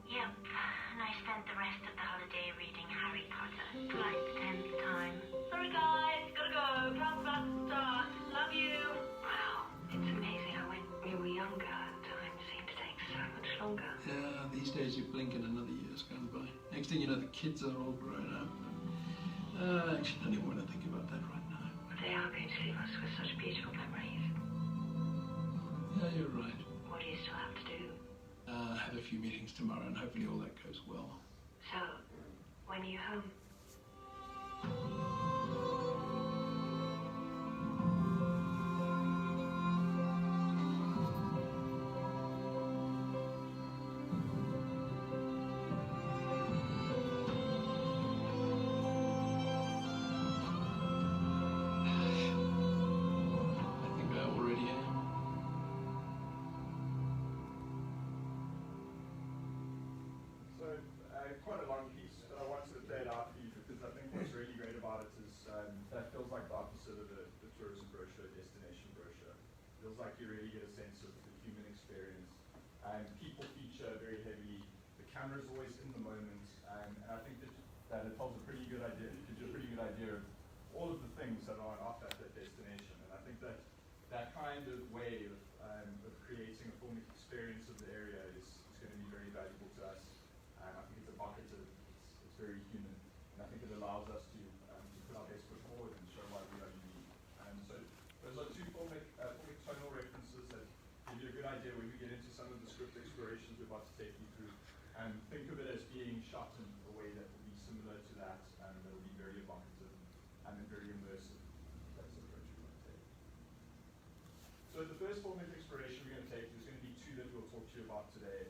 Yep. And I spent the rest of the holiday reading Harry Potter. For like the 10th time. Sorry guys, gotta go. Class about to start. Love you. Wow, it's amazing how when we were younger, time seemed to take so much longer. Yeah, these days you blink and another year's gone by. Next thing you know, the kids are all grown up. I actually don't even want to think about that right now. They are going to leave us with such beautiful memories. Yeah, you're right. What do you still have to do? Have a few meetings tomorrow and hopefully all that goes well. So, when are you home? I think I already am. So, quite a long piece, but I wanted to play it out for you because I think what's really great about it is that feels like the opposite of the tourism brochure, destination brochure. Feels like you really get a sense of the human experience. People feature very heavily. The camera's always in the moment, and I think that it tells a pretty good idea, it gives you a pretty good idea of all of the things that are offered at that destination. And I think that kind of way of creating a filmic experience of the area is going to be very valuable to us. I think it's evocative, it's very human, and I think it allows us to put our best foot forward and show why we are unique. So those are two filmic tonal references that give you a good idea when we get into some of the script explorations we're about to take you through. And think of it as being shot in a way that will be similar to that, that will be very evocative and very immersive. That's the approach we're going to take. So the first filmic exploration we're going to take, there's going to be two that we'll talk to you about today.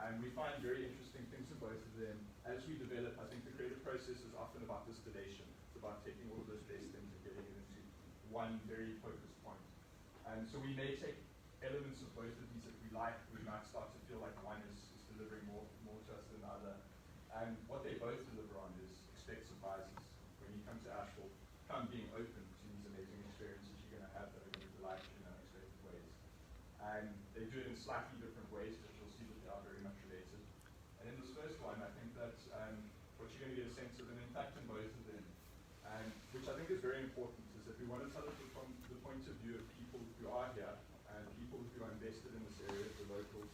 And we find very interesting things in both of them. As we develop, I think the creative process is often about distillation. It's about taking all of those best things and getting it into one very focused point. And so we may take elements of both of these that we like. We might start to feel like one is delivering more to us than the other. And what they both deliver on is expect surprises. When you come to Asheville, come being open to these amazing experiences you're going to have that are going to delight you in unexpected ways. And they do it in slightly different ways, but you'll see that they are very much related. And in this first one, I think that what you're going to get a sense of, and in fact in both of them, which I think is very important, is that we want to tell it from the point of view of people who are here, and people who are invested in this area, the locals,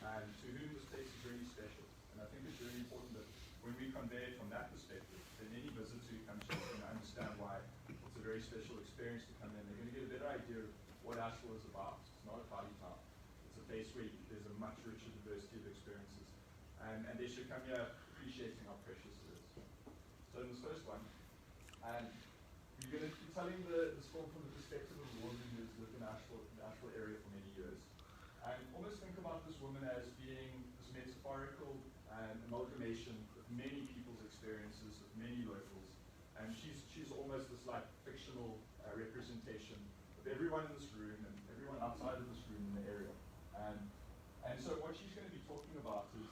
and to whom this place is really special. And I think it's really important that when we convey it from that perspective, then any visitor who comes here is going to understand why it's a very special experience to come in. They're going to get a better idea of what Asheville is about. It's not a party town. It's a place where there's a much richer diversity of experiences. And they should come here appreciating how precious it is. So in this first one, you're going to be telling this film from the perspective of a woman who's lived in the Asheville area for many years. And almost think about this woman as being this metaphorical amalgamation of many people's experiences, of many locals. And she's almost this like fictional representation of everyone in this room and everyone outside of this room in the area. And so what she's going to be talking about is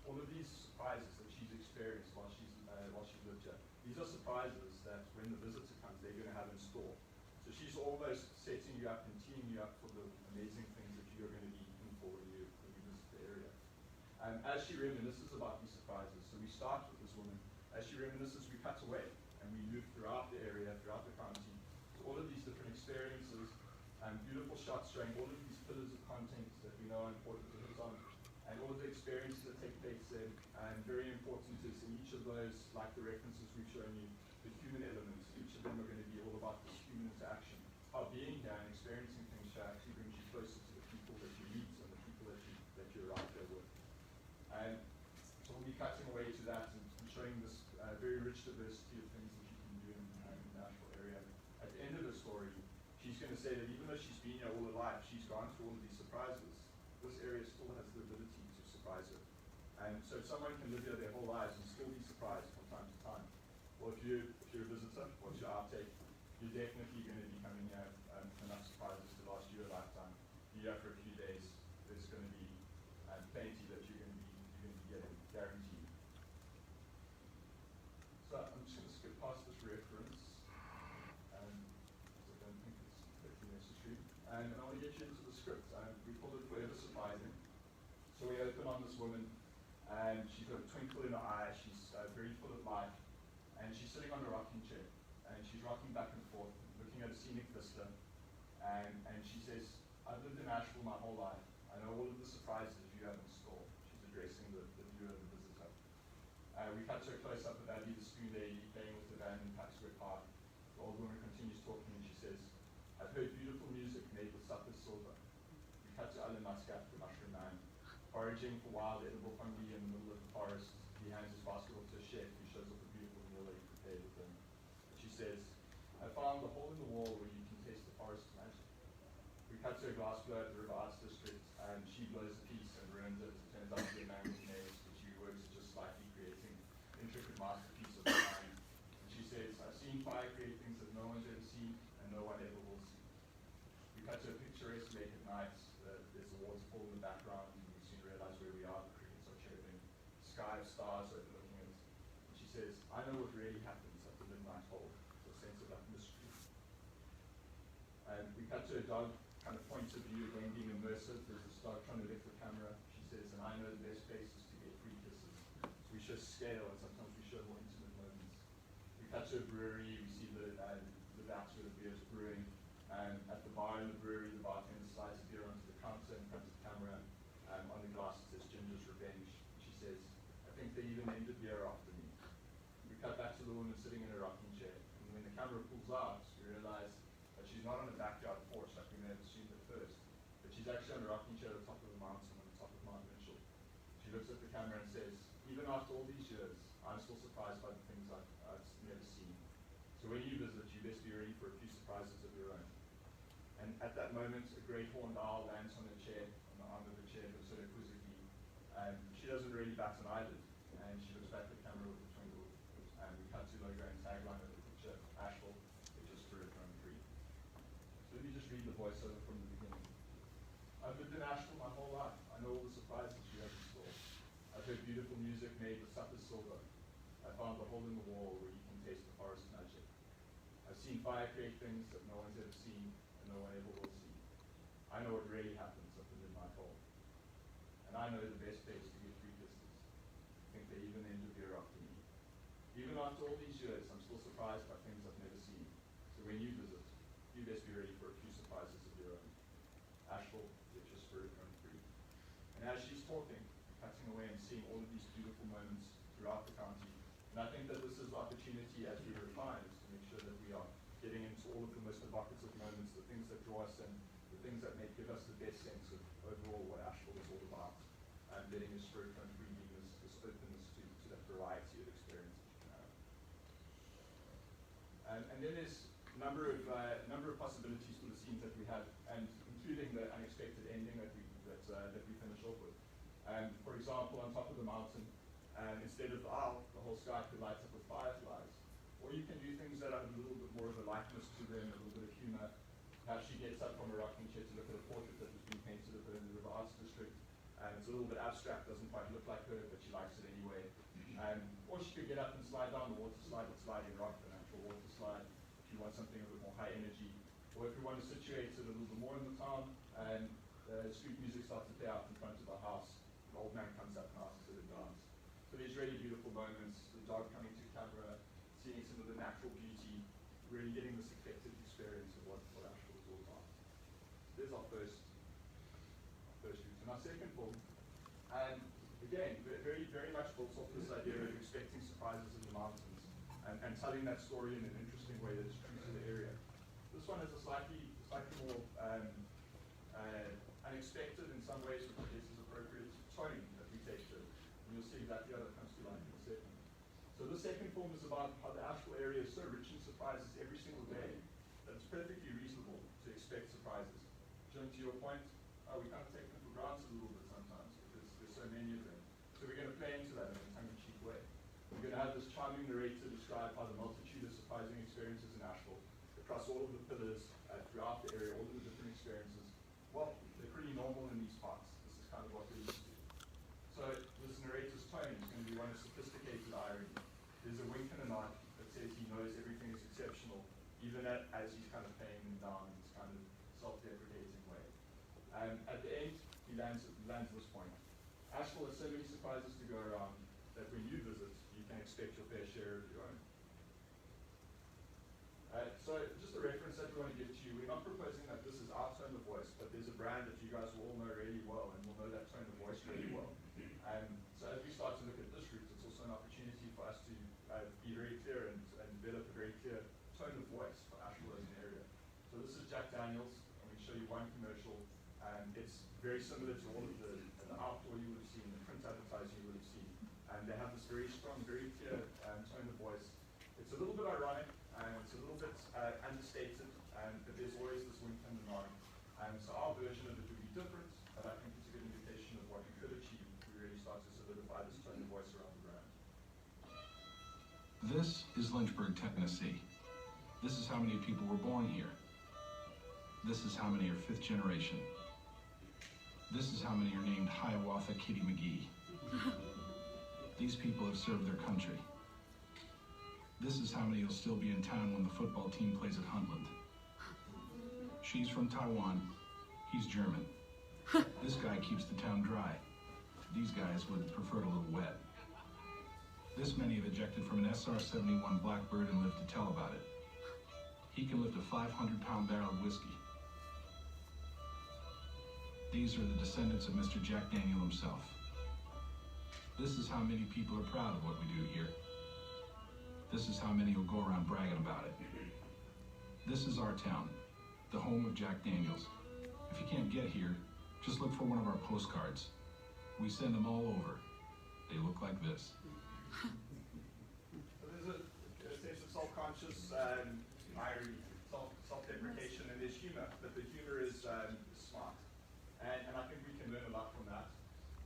all of these surprises that she's experienced while she's lived here. These are surprises that when the visitor comes, they're going to have in store. So she's almost setting you up and teeing you up for the amazing things that you're going to be in for when you visit the area. As she reminisces about these surprises, so we start with this woman. As she reminisces, we cut away and we move throughout the area, throughout the county, to all of these different experiences, beautiful shots showing all of these pillars of content that we know are important to hit on, and all of the experiences that take place there. And very important is in each of those, like the references we've shown you, the human elements. Each of them are going to be all about this human interaction. How being here and experiencing things here actually brings you closer to the people that you meet and the people that you're out there with. And so we'll be cutting away to that and showing this very rich diversity of things that you can do in the Nashville area. At the end of the story, she's going to say that even though she's been here all her life, she's gone through all of these surprises, this area still has the ability to surprise her. And so someone can live here their whole lives and still be surprised from time to time. Well, if you're a visitor, what's your outtake? You're definitely going to be coming here enough surprises to last you a lifetime. You're here for a few days, there's going to be plenty that you're going to be getting, guaranteed. So I'm just going to skip past this reference. I don't think it's particularly necessary. And I want to get you into the script. We call it Forever Surprising. So we open on this woman, and she's got a twinkle in her eye. She's very full of life, and she's sitting on a rocking chair, and she's rocking back and forth, looking at a scenic vista. And she says, "I've lived in Asheville my whole life. I know all of the surprises you have in store." She's addressing the viewer, the visitor. We cut to a close-up of Abby, the spoon lady, playing with the band in Paxwood Park. The old woman continues talking, and she says, "I've heard beautiful music made with sapphire silver." We cut to Alan Muscat, the mushroom man, foraging for wild edible fungi in the middle of the forest. He hands his basket off to a chef who shows off a beautiful meal that he prepared with him. She says, "I found a hole in the wall where you can taste the forest magic." We cut to a glass blower at the River Arts District, and she blows a piece and ruins it. It turns out to be a man's maze, but she works at just slightly creating intricate masterpiece of design. And she says, "I've seen fire create things that no one's ever seen and no one ever will see." We cut to a picturesque lake at night. There's a waterfall in the background, and we soon realize where we are. The crickets are chirping. Sky of stars overlooking it. And she says, "I know what really happens at the midnight hole." It's a sense of that mystery. And we cut to a dog kind of point of view, again being immersive. There's this dog trying to lift the camera. She says, "And I know the best places to get free kisses." So we show scale, and sometimes we show more intimate moments. We cut to a brewery. We see the vats where the beer is brewing. And at the bar in the brewery, the bartender slides a beer onto the counter in front of the camera. On the glass it says "Ginger's Revenge." She says, "I think they even named the beer after me." We cut back to the woman sitting in a rocking chair. And when the camera pulls out, we realize that she's not on a backyard porch like we may have assumed at first, but she's actually on a rocking chair at the top of the mountain, on the top of Mount Mitchell. She looks at the camera and says, "Even after all these years, I'm still surprised by the things I've never seen. So when you visit, you best be ready for a few surprises of your own." And at that moment, a great horned owl lands on her chair, on the arm of the chair, looks at her quizzically. She doesn't really bat an eyelid, and she looks back at the camera with a twinkle. And we cut to logo and tagline of the picture, "Asheville, it just threw it from free." So let me just read the voiceover from the beginning. "I've lived in Asheville my whole life. I know all the surprises you have in store. I've heard beautiful music made with sapphire silver. I found a hole in the wall where you can taste the forest magic. I've seen fire create things that no one's ever seen and no one ever will see. I know what really happens at the midnight hole. And I know the best place to get free visitors. I think they even end the beer after me. Even after all these years, I'm still surprised by things I've never seen. So when you visit, you best be ready for a few surprises of your own. Asheville, get your spirit run free. And as she's talking, cutting away and seeing all of these beautiful moments throughout the county. And I think that this is the opportunity as we refine is to make sure that we are getting into all of the most evocative moments, the things that draw us in, the things that may give us the best sense of overall what Asheville is all about. And letting your spirit run free, being this openness to that variety of experiences you can have. And then there's a number of possibilities for the scenes that we have, and including the unexpected ending that we finish off with. For example, on top of the mountain, instead of the owl, the whole sky could light up with fireflies. Or you can do things that have a little bit more of a likeness to them, a little bit of humor. Perhaps she gets up from a rocking chair to look at a portrait that was being painted of her in the River Arts District. It's a little bit abstract, doesn't quite look like her, but she likes it anyway. Or she could get up and slide down the water slide with sliding rock, the natural water slide, if you want something a bit more high energy. Or if you want to situate it a little bit more in the town, and street music starts to play out in front of the house, the old man comes up and asks her to dance. So there's really beautiful moments, the dog coming to camera, seeing some of the natural beauty, really getting this eclectic experience of what Asheville is all about. There's our first route. And our second film, again, very much built off this idea of expecting surprises in the mountains and telling that story in an interesting way that's true to the area. This one has a slightly more unexpected in some ways, which I guess is appropriate tone that we take to it. And you'll see exactly how that comes to life in a second. So the second film is about how the Asheville area is so rich in surprises every single day that it's perfectly reasonable to expect surprises. Jim, to your point, we kind of take them for granted a little bit sometimes because there's so many of them. So we're going to play into that in a tongue-in-cheek way. We're going to have this charming narrator describe how the multitude of surprising experiences in Asheville, across all of the pillars, throughout the area, all of the different experiences, well, they're pretty normal in these parts. This is kind of what we're used to. So this narrator's tone is going to be one of sophisticated irony. There's a wink and a nod that says he knows everything is exceptional, even as he's kind of playing them down in this kind of self-deprecating way. At the end, he lands this point. Asheville has so many surprises to go around that when you visit, you can expect your fair share of your own. So just a reference that we want to give to you, we're not proposing that this is our tone of voice, but there's a brand that you guys will all know really well and will know that tone of voice really well. So as we start to look at this route, it's also an opportunity for us to be very clear and develop a very clear tone of voice for Asheville as an area. So this is Jack Daniels. I'm going to show you one commercial. It's very similar to all of the outdoor you would have seen, the print advertising you would have seen. And they have this very strong, very clear tone of voice. It's a little bit ironic, it's a little bit understated, but there's always this wink and a nod. So our version of it would be different, but I think it's a good indication of what we could achieve if we really start to solidify this tone of voice around the brand. This is Lynchburg, Tennessee. This is how many people were born here. This is how many are fifth generation. This is how many are named Hiawatha Kitty McGee. These people have served their country. This is how many will still be in town when the football team plays at Huntland. She's from Taiwan. He's German. This guy keeps the town dry. These guys would prefer it a little wet. This many have ejected from an SR-71 Blackbird and live to tell about it. He can lift a 500-pound barrel of whiskey. These are the descendants of Mr. Jack Daniel himself. This is how many people are proud of what we do here. This is how many will go around bragging about it. This is our town, the home of Jack Daniels. If you can't get here, just look for one of our postcards. We send them all over. They look like this. So there's a sense of self-conscious irony, self-deprecation, and there's humor, but the humor is smart. And I think we can learn a lot from that.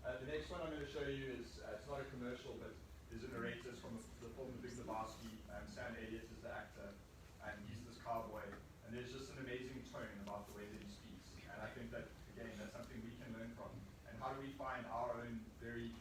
The next one I'm going to show you is, it's not a commercial, but there's a narrator from the film The Big Lebowski. Sam Elliott is the actor, and he's this cowboy. And there's just an amazing tone about the way that he speaks. And I think that, again, that's something we can learn from. And how do we find our own very